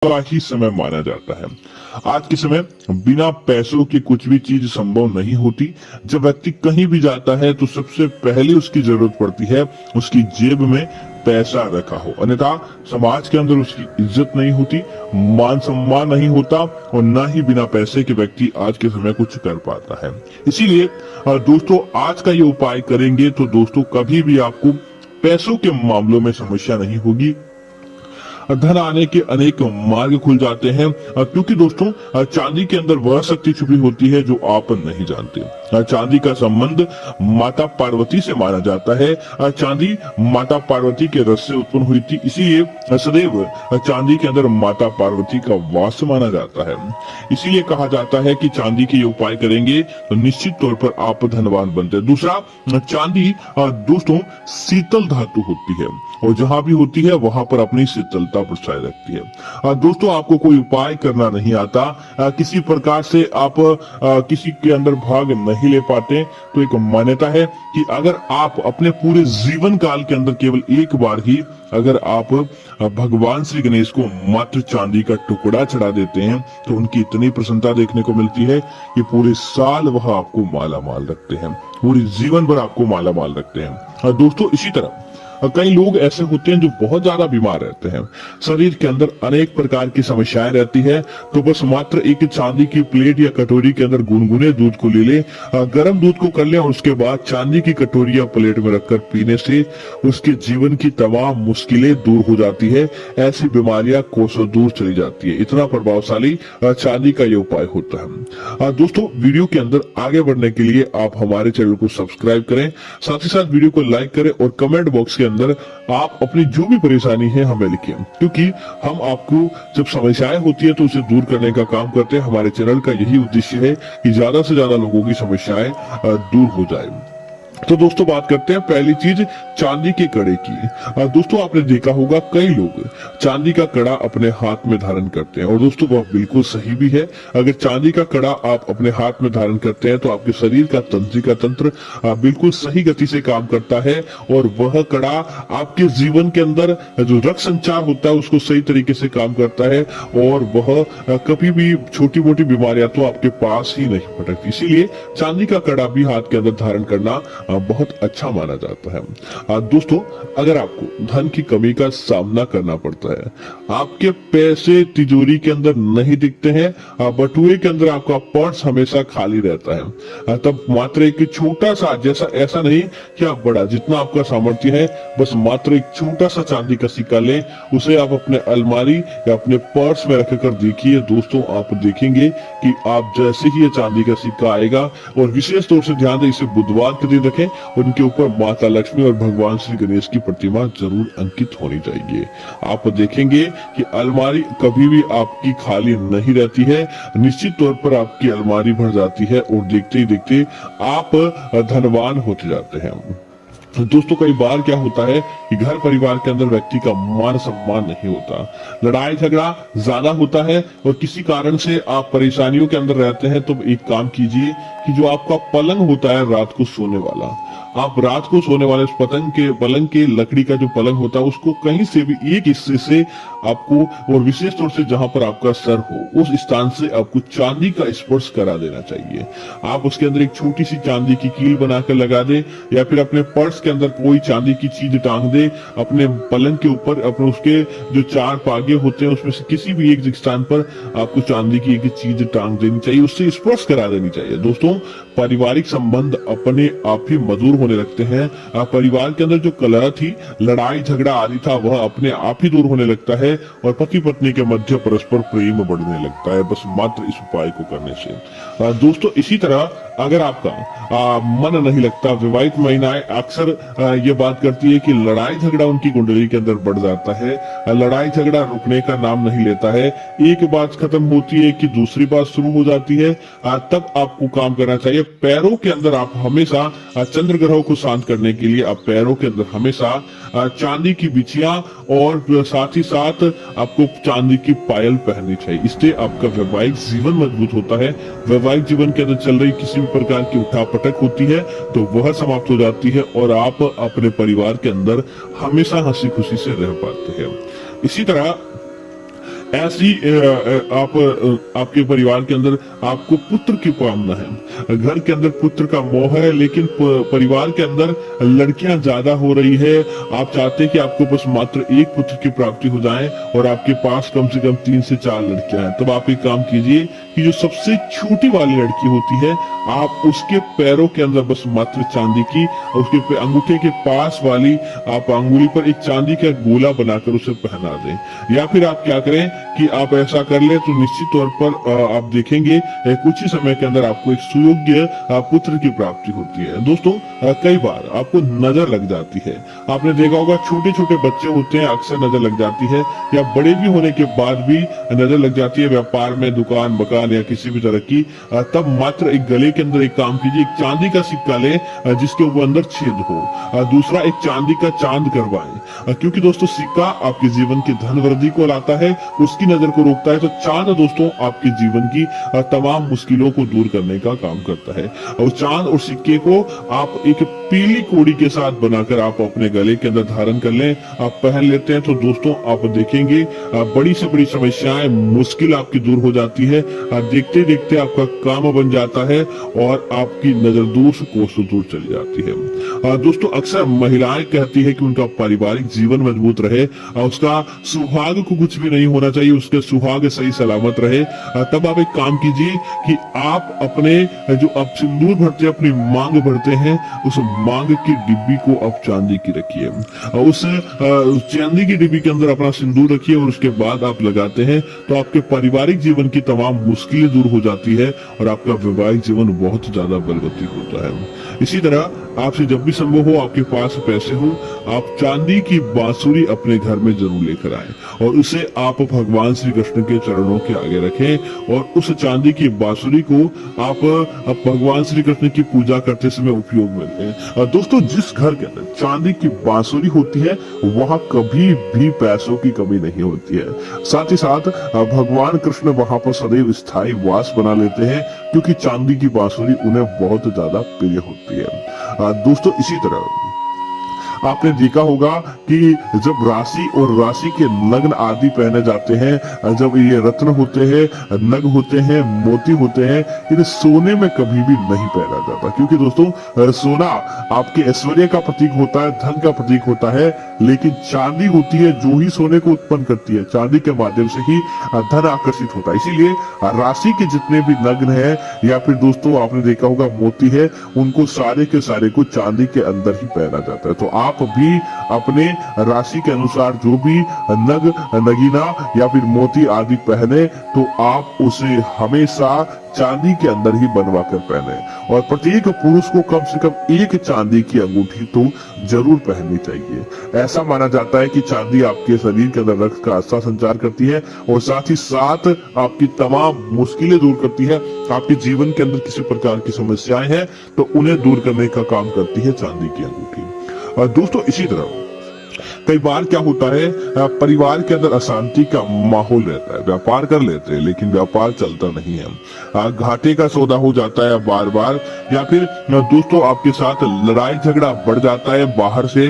का ही समय माना जाता है। आज के समय बिना पैसों के कुछ भी चीज संभव नहीं होती। जब व्यक्ति कहीं भी जाता है तो सबसे पहले उसकी जरूरत पड़ती है उसकी जेब में पैसा रखा हो, अन्यथा समाज के अंदर उसकी इज्जत नहीं होती, मान सम्मान नहीं होता और ना ही बिना पैसे के व्यक्ति आज के समय कुछ कर पाता है। इसीलिए दोस्तों आज का ये उपाय करेंगे तो दोस्तों कभी भी आपको पैसों के मामलों में समस्या नहीं होगी। धन आने के अनेक मार्ग खुल जाते हैं क्योंकि दोस्तों चांदी के अंदर वह शक्ति छुपी होती है जो आप नहीं जानते। चांदी का संबंध माता पार्वती से माना जाता है। चांदी माता पार्वती के रस से उत्पन्न हुई थी, इसीलिए सदैव चांदी के अंदर माता पार्वती का वास माना जाता है। इसीलिए कहा जाता है कि चांदी के ये उपाय करेंगे तो निश्चित तौर पर आप धनवान बनते हैं। दूसरा, चांदी दोस्तों शीतल धातु होती है और जहां भी होती है वहां पर अपनी शीतलता बरसाए रखती है। दोस्तों आपको कोई उपाय करना नहीं आता, किसी प्रकार से आप किसी के अंदर भाग नहीं ले पाते, तो एक मान्यता है कि अगर आप अपने पूरे जीवन काल के अंदर केवल एक बार ही अगर आप भगवान श्री गणेश को मात्र चांदी का टुकड़ा चढ़ा देते हैं तो उनकी इतनी प्रसन्नता देखने को मिलती है कि पूरे साल वह आपको माला माल रखते हैं, पूरे जीवन भर आपको माला माल रखते हैं। दोस्तों इसी तरह कई लोग ऐसे होते हैं जो बहुत ज्यादा बीमार रहते हैं, शरीर के अंदर अनेक प्रकार की समस्याएं रहती है, तो बस मात्र एक चांदी की प्लेट या कटोरी के अंदर गुनगुने दूध को ले ले, गर्म दूध को कर ले और उसके बाद चांदी की कटोरी या प्लेट में रखकर पीने से उसके जीवन की तमाम मुश्किलें दूर हो जाती है। ऐसी बीमारियां कोसों दूर चली जाती है। इतना प्रभावशाली चांदी का ये उपाय होता है। दोस्तों वीडियो के अंदर आगे बढ़ने के लिए आप हमारे चैनल को सब्सक्राइब करें, साथ ही साथ वीडियो को लाइक करें और कमेंट बॉक्स के अंदर आप अपनी जो भी परेशानी है हमें लिखिए, क्योंकि हम आपको जब समस्याएं होती है तो उसे दूर करने का काम करते हैं। हमारे चैनल का यही उद्देश्य है कि ज्यादा से ज्यादा लोगों की समस्याएं दूर हो जाए। तो दोस्तों बात करते हैं पहली चीज चांदी के कड़े की। दोस्तों आपने देखा होगा कई लोग चांदी का कड़ा अपने हाथ में धारण करते हैं और दोस्तों वह बिल्कुल सही भी है। अगर चांदी का कड़ा आप अपने हाथ में धारण करते हैं तो आपके शरीर का तंत्रिका तंत्र बिल्कुल सही गति से काम करता है और वह कड़ा आपके जीवन के अंदर जो रक्त संचार होता है उसको सही तरीके से काम करता है और वह कभी भी छोटी मोटी बीमारियां तो आपके पास ही नहीं पटकती। इसीलिए चांदी का कड़ा भी हाथ के अंदर धारण करना बहुत अच्छा माना जाता है। दोस्तों अगर आपको धन की कमी का सामना करना पड़ता है, आपके पैसे तिजोरी के अंदर नहीं दिखते हैं, बटुए के अंदर आपका पर्स हमेशा खाली रहता है, तब मात्र एक छोटा सा, जैसा ऐसा नहीं कि आप बड़ा, जितना आपका सामर्थ्य है बस मात्र एक छोटा सा चांदी का सिक्का लें, उसे आप अपने अलमारी या अपने पर्स में रखकर देखिए। दोस्तों आप देखेंगे कि आप जैसे ही ये चांदी का सिक्का आएगा, और विशेष तौर से ध्यान दें इसे बुधवार के दिन रखें, उनके ऊपर माता लक्ष्मी और भगवान श्री गणेश की प्रतिमा जरूर अंकित होनी चाहिए। आप देखेंगे कि अलमारी कभी भी आपकी खाली नहीं रहती है, निश्चित तौर पर आपकी अलमारी भर जाती है और देखते ही देखते आप धनवान होते जाते हैं। दोस्तों कई बार क्या होता है कि घर परिवार के अंदर व्यक्ति का मान सम्मान नहीं होता, लड़ाई झगड़ा ज्यादा होता है और किसी कारण से आप परेशानियों के अंदर रहते हैं, तो एक काम कीजिए कि जो आपका पलंग होता है रात को सोने वाला, आप रात को सोने वाले उस पलंग के लकड़ी का जो पलंग होता है उसको कहीं से भी एक हिस्से से आपको, और विशेष तौर से जहां पर आपका सर हो उस स्थान से आपको चांदी का स्पर्श करा देना चाहिए। आप उसके अंदर एक छोटी सी चांदी की कील बनाकर लगा दे या फिर अपने पर्स के अंदर कोई चांदी की चीज टांग दे, अपने पलंग के ऊपर अपने उसके जो चार पागे होते हैं उसमें से किसी भी एक स्थान पर आपको चांदी की एक चीज टांग देनी चाहिए, उससे स्पर्श करा देनी चाहिए। दोस्तों पारिवारिक संबंध अपने आप ही मधुर होने लगते हैं। परिवार के अंदर जो कलह थी, लड़ाई झगड़ा आदि था, वह अपने आप ही दूर होने लगता है और पति पत्नी के मध्य परस्पर प्रेम बढ़ने लगता है, बस मात्र इस उपाय को करने से। दोस्तों इसी तरह अगर आपका मन नहीं लगता, विवाहित महिलाएं अक्सर ये बात करती है कि लड़ाई झगड़ा उनकी कुंडली के अंदर बढ़ जाता है, लड़ाई झगड़ा रुकने का नाम नहीं लेता है, एक बात खत्म होती है कि दूसरी बात शुरू हो जाती है, तब आपको काम करना चाहिए। पैरों के अंदर आप हमेशा चंद्र ग्रहों को शांत करने के लिए आप पैरों के अंदर हमेशा चांदी की बिछियां और साथ ही साथ आपको चांदी की पायल पहननी चाहिए। इससे आपका वैवाहिक जीवन मजबूत होता है। वैवाहिक जीवन के अंदर चल रही किसी भी प्रकार की उठापटक होती है तो वह समाप्त हो जाती है और आप अपने परिवार के अंदर हमेशा हंसी खुशी से रह पाते हैं। इसी तरह ऐसी आपके परिवार के अंदर आपको पुत्र की कामना है, घर के अंदर पुत्र का मोह है, लेकिन परिवार के अंदर लड़कियां ज्यादा हो रही है। आप चाहते हैं कि आपको बस मात्र एक पुत्र की प्राप्ति हो जाए और आपके पास कम से कम 3 से 4 लड़कियां हैं। तब आप एक काम कीजिए कि जो सबसे छोटी वाली लड़की होती है, आप उसके पैरों के अंदर बस मात्र चांदी की, उसके अंगूठे के पास वाली आप अंगुली पर एक चांदी का गोला बनाकर उसे पहना दें। या फिर आप क्या करें कि आप ऐसा कर ले तो निश्चित तौर पर आप देखेंगे कुछ ही समय के अंदर आपको एक सुयोग्य पुत्र की प्राप्ति होती है। दोस्तों, कई बार आपको नजर लग जाती है। आपने देखा होगा छोटे छोटे बच्चे होते हैं, अक्सर नजर लग जाती है, या बड़े भी होने के बाद भी नजर लग जाती है व्यापार में, दुकान मकान या किसी भी तरह की। तब मात्र एक गले के अंदर एक काम कीजिए, एक चांदी का सिक्का ले जिसके ऊपर अंदर छेद हो। दूसरा, एक चांदी का चांद करवाएं, क्योंकि दोस्तों सिक्का आपके जीवन की धन वृद्धि को लाता है, उसकी नजर को रोकता है। तो चांद दोस्तों आपके जीवन की तमाम मुश्किलों को दूर करने का काम करता है। और चांद और सिक्के को आप एक पीली कोड़ी के साथ बनाकर आप अपने गले के अंदर धारण कर लें, आप पहन लेते हैं, तो दोस्तों आप देखेंगे बड़ी से बड़ी समस्याएं, मुश्किल आपकी दूर हो जाती है। देखते देखते आपका काम बन जाता है और आपकी नजर दूर से कोसों दूर चली जाती है। दोस्तों, अक्सर महिलाएं कहती है कि उनका पारिवारिक जीवन मजबूत रहे, उसका सुहाग को कुछ भी नहीं होना चाहिए, उसके सुहाग सही सलामत रहे। तब आप एक काम कीजिए कि आप अपने जो आप सिंदूर भरते हैं, अपनी मांग भरते हैं, उस मांग की डिब्बी को आप चांदी की रखिए, उस चांदी की डिब्बी के अंदर अपना सिंदूर रखिए और उसके बाद आप लगाते हैं तो आपके पारिवारिक जीवन की तमाम मुश्किलें दूर हो जाती है और आपका वैवाहिक जीवन बहुत ज्यादा बलवती होता है। इसी तरह आपसे जब भी संभव हो, आपके पास पैसे हो, आप चांदी की बांसुरी अपने घर में जरूर लेकर आए और उसे आप भगवान श्री कृष्ण के चरणों के आगे रखें और उस चांदी की बांसुरी को आप भगवान श्री कृष्ण की पूजा करते समय उपयोग में लें। दोस्तों, जिस घर के अंदर चांदी की बांसुरी होती है वहां कभी भी पैसों की कमी नहीं होती है। साथ ही साथ भगवान कृष्ण वहां पर सदैव स्थायी वास बना लेते हैं, क्योंकि चांदी की बांसुरी उन्हें बहुत ज्यादा प्रिय होती है। दोस्तों, इसी तरह आपने देखा होगा कि जब राशि और राशि के नग्न आदि पहने जाते हैं, जब ये रत्न होते हैं, नग होते हैं, मोती होते हैं, इन्हें सोने में कभी भी नहीं पहना जाता, क्योंकि दोस्तों सोना आपके ऐश्वर्य का प्रतीक होता है, धन का प्रतीक होता है, लेकिन चांदी होती है जो ही सोने को उत्पन्न करती है, चांदी के माध्यम से ही धन आकर्षित होता है। इसीलिए राशि के जितने भी नग्न है या फिर दोस्तों आपने देखा होगा मोती है, उनको सारे के सारे को चांदी के अंदर ही पहना जाता है। तो आप भी अपने राशि के अनुसार जो भी नग नगीना या फिर मोती आदि पहने तो आप उसे हमेशा चांदी के अंदर ही बनवा कर पहने, और प्रत्येक पुरुष को कम से कम एक चांदी की अंगूठी तो जरूर पहननी चाहिए। ऐसा माना जाता है कि चांदी आपके शरीर के अंदर रक्त का अच्छा संचार करती है और साथ ही साथ आपकी तमाम मुश्किलें दूर करती है। आपके जीवन के अंदर किसी प्रकार की समस्याएं हैं तो उन्हें दूर करने का काम करती है चांदी की अंगूठी। और दोस्तों, इसी तरह कई बार क्या होता है, परिवार के अंदर अशांति का माहौल रहता है, व्यापार कर लेते हैं लेकिन व्यापार चलता नहीं है, घाटे का सौदा हो जाता है बार बार, या फिर दोस्तों आपके साथ लड़ाई झगड़ा बढ़ जाता है बाहर से,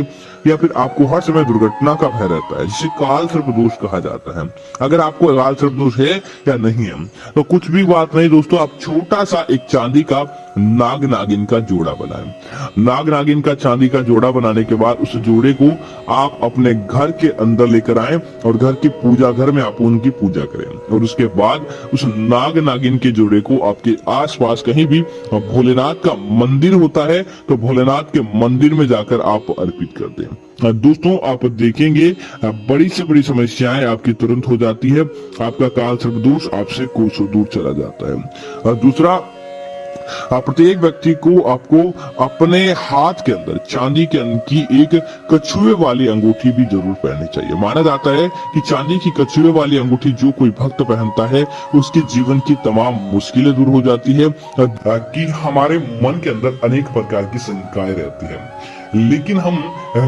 या फिर आपको हर समय दुर्घटना का भय रहता है, जिसे काल सर्प दोष कहा जाता है। अगर आपको काल सर्प दोष है या नहीं है तो कुछ भी बात नहीं दोस्तों, आप छोटा सा एक चांदी का नाग नागिन का जोड़ा बनाएं। नाग नागिन का चांदी का जोड़ा बनाने के बाद उस जोड़े को आप अपने घर के अंदर लेकर आए और घर की पूजा घर में आप उनकी पूजा करें, और उसके बाद उस नाग नागिन के जोड़े को आपके आसपास कहीं भी भोलेनाथ का मंदिर होता है तो भोलेनाथ के मंदिर में जाकर आप अर्पित कर दें। दोस्तों, आप देखेंगे बड़ी से बड़ी समस्याएं आपकी तुरंत हो जाती है, आपका काल सर्प दोष आपसे कोसों दूर चला जाता है। दूसरा, प्रत्येक व्यक्ति को आपको अपने हाथ के अंदर चांदी की एक कछुए वाली अंगूठी भी जरूर पहननी चाहिए। माना जाता है कि चांदी की कछुए वाली अंगूठी जो कोई भक्त पहनता है उसके जीवन की तमाम मुश्किलें दूर हो जाती है। कि हमारे मन के अंदर अनेक प्रकार की शंकाएं रहती है, लेकिन हम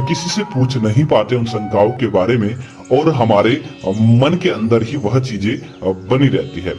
किसी से पूछ नहीं पाते उन शंकाओं के बारे में, और हमारे मन के अंदर ही वह चीजें बनी रहती है।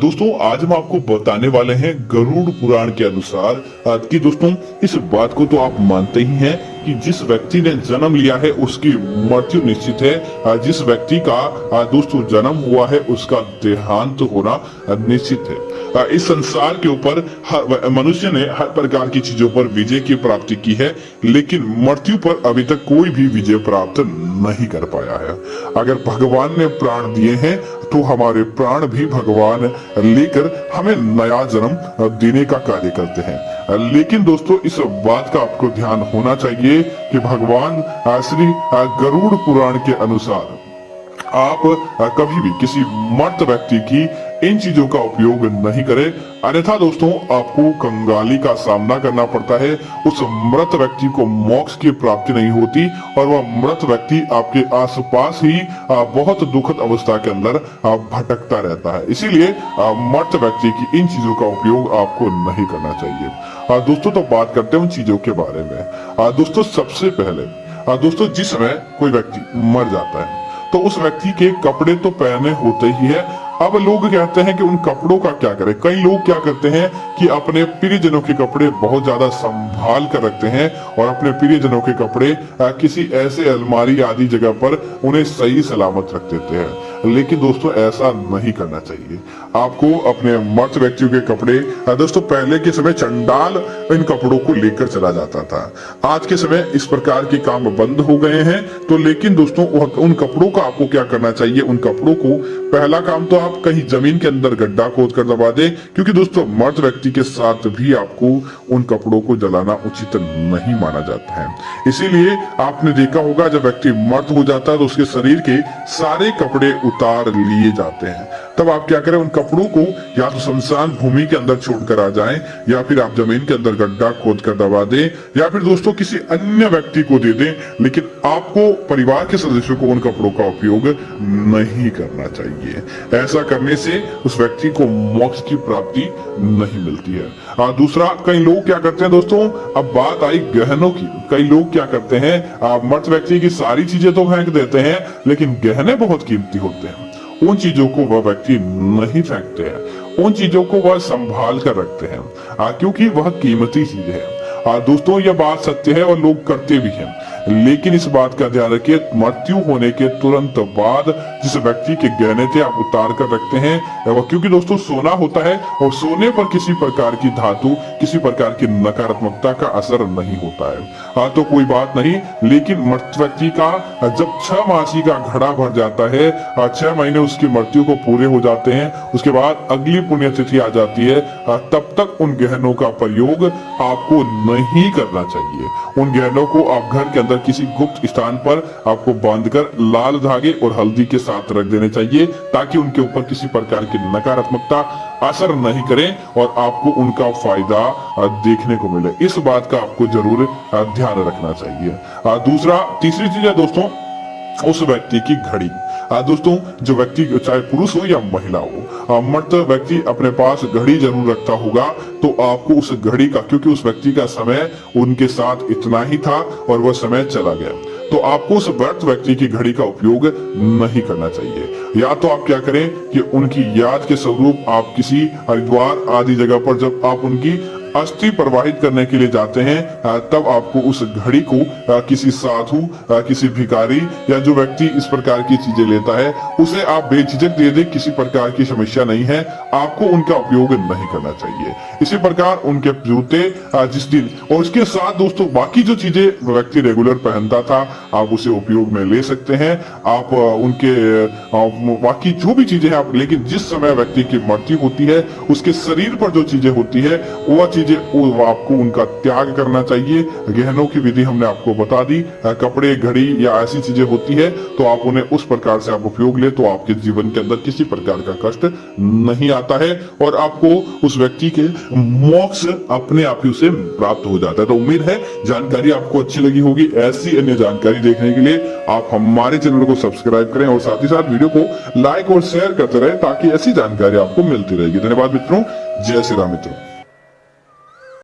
दोस्तों आज हम आपको बताने वाले हैं गरुड़ पुराण के अनुसार कि दोस्तों इस बात को तो आप मानते ही हैं कि जिस व्यक्ति ने जन्म लिया है उसकी मृत्यु निश्चित है। जिस व्यक्ति का दोस्तों जन्म हुआ है उसका देहांत होना निश्चित है। इस संसार के ऊपर मनुष्य ने हर प्रकार की चीजों पर विजय की प्राप्ति की है, लेकिन मृत्यु पर अभी तक कोई भी विजय प्राप्त नहीं कर पाया है। अगर भगवान ने प्राण दिए हैं तो हमारे प्राण भी भगवान लेकर हमें नया जन्म देने का कार्य करते हैं। लेकिन दोस्तों इस बात का आपको ध्यान होना चाहिए कि भगवान श्री गरुड़ पुराण के अनुसार आप कभी भी किसी मर्द व्यक्ति की इन चीजों का उपयोग नहीं करें, अन्यथा दोस्तों आपको कंगाली का सामना करना पड़ता है। उस मृत व्यक्ति को मोक्ष की प्राप्ति नहीं होती और वह मृत व्यक्ति आपके आसपास ही बहुत दुखद अवस्था के अंदर भटकता रहता है। इसीलिए मृत व्यक्ति की इन चीजों का उपयोग आपको नहीं करना चाहिए। दोस्तों तो बात करते हैं उन चीजों के बारे में। दोस्तों सबसे पहले दोस्तों जिस समय कोई व्यक्ति मर जाता है तो उस व्यक्ति के कपड़े तो पहने होते ही है। अब लोग कहते हैं कि उन कपड़ों का क्या करें। कई लोग क्या करते हैं कि अपने प्रियजनों के कपड़े बहुत ज्यादा संभाल कर रखते हैं और अपने प्रियजनों के कपड़े किसी ऐसे अलमारी आदि जगह पर उन्हें सही सलामत रख देते हैं। लेकिन दोस्तों ऐसा नहीं करना चाहिए। आपको अपने मृत व्यक्तियों के कपड़े दोस्तों पहले के समय चंडाल इन कपड़ों को लेकर चला जाता था। आज के समय इस प्रकार के काम बंद हो गए हैं। तो लेकिन दोस्तों उन कपड़ों का आपको क्या करना चाहिए, उन कपड़ों को पहला काम तो आप कहीं जमीन के अंदर गड्ढा खोद कर दबा दें, क्योंकि दोस्तों मर्द व्यक्ति के साथ भी आपको उन कपड़ों को जलाना उचित नहीं माना जाता है। इसीलिए आपने देखा होगा जब व्यक्ति मर्द हो जाता है तो उसके शरीर के सारे कपड़े उतार लिए जाते हैं। तब आप क्या करें, उन कपड़ों को या तो शमशान भूमि के अंदर छोड़कर आ जाएं, या फिर आप जमीन के अंदर गड्ढा खोद कर दबा दें, या फिर दोस्तों किसी अन्य व्यक्ति को दे दें। लेकिन आपको परिवार के सदस्यों को उन कपड़ों का उपयोग नहीं करना चाहिए। ऐसा करने से उस व्यक्ति को मोक्ष की प्राप्ति नहीं मिलती है। दूसरा, कई लोग क्या करते हैं दोस्तों, अब बात आई गहनों की। कई लोग क्या करते हैं, मृत व्यक्ति की सारी चीजें तो फेंक देते हैं, लेकिन गहने बहुत कीमती होते हैं। उन चीजों को वह व्यक्ति नहीं फेंकते हैं, उन चीजों को वह संभाल कर रखते हैं, क्योंकि वह कीमती चीज है। दोस्तों यह बात सत्य है और लोग करते भी हैं। लेकिन इस बात का ध्यान रखिए, मृत्यु होने के तुरंत बाद जिस व्यक्ति के गहने थे आप उतार कर रखते हैं, क्योंकि दोस्तों सोना होता है और सोने पर किसी प्रकार की धातु, किसी प्रकार की नकारात्मकता का असर नहीं होता है। तो कोई बात नहीं। लेकिन मृत व्यक्ति का जब 6 मासी का घड़ा भर जाता है, 6 महीने उसकी मृत्यु को पूरे हो जाते हैं, उसके बाद अगली पुण्यतिथि आ जाती है, तब तक उन गहनों का प्रयोग आपको नहीं करना चाहिए। उन गहनों को आप घर के अंदर किसी गुप्त स्थान पर आपको बांधकर लाल धागे और हल्दी के साथ रख देने चाहिए, ताकि उनके ऊपर किसी प्रकार की नकारात्मकता असर नहीं करें और आपको उनका फायदा देखने को मिले। इस बात का आपको जरूर ध्यान रखना चाहिए। तीसरी चीज है दोस्तों, उस व्यक्ति की घड़ी। दोस्तों जो व्यक्ति चाहे पुरुष हो या महिला हो, मर्द व्यक्ति अपने पास घड़ी जरूर रखता होगा। तो आपको उस घड़ी का, क्योंकि उस व्यक्ति का समय उनके साथ इतना ही था और वह समय चला गया, तो आपको उस मृत व्यक्ति की घड़ी का उपयोग नहीं करना चाहिए। या तो आप क्या करें कि उनकी याद के स्वरूप आप किसी हरिद्वार आदि जगह पर जब आप उनकी अस्थि प्रवाहित करने के लिए जाते हैं, तब आपको उस घड़ी को किसी साधु, किसी भिखारी या जो व्यक्ति इस प्रकार की चीजें लेता है उसे आप बेझिझक दे दे। किसी प्रकार की समस्या नहीं है, आपको उनका उपयोग नहीं करना चाहिए। इसी प्रकार उनके जूते जिस दिन, और उसके साथ दोस्तों बाकी जो चीजें व्यक्ति रेगुलर पहनता था आप उसे उपयोग में ले सकते हैं। आप उनके बाकी जो भी चीजें हैं आप, लेकिन जिस समय व्यक्ति की मृत्यु होती है उसके शरीर पर जो चीजें होती है वह चीजें आपको उनका त्याग करना चाहिए। गहनों की विधि हमने आपको बता दी। कपड़े, घड़ी या ऐसी चीजें होती है तो आप उन्हें उस प्रकार से आप उपयोग ले तो आपके जीवन के अंदर किसी प्रकार का कष्ट नहीं आता है और आपको उस व्यक्ति के मोक्ष अपने आप ही उसे प्राप्त हो जाता है। तो उम्मीद है जानकारी आपको अच्छी लगी होगी। ऐसी अन्य जानकारी देखने के लिए आप हमारे चैनल को सब्सक्राइब करें और साथ ही साथ वीडियो को लाइक और शेयर करते रहे ताकि ऐसी जानकारी आपको मिलती रहेगी। धन्यवाद मित्रों। जय श्री राम मित्रों।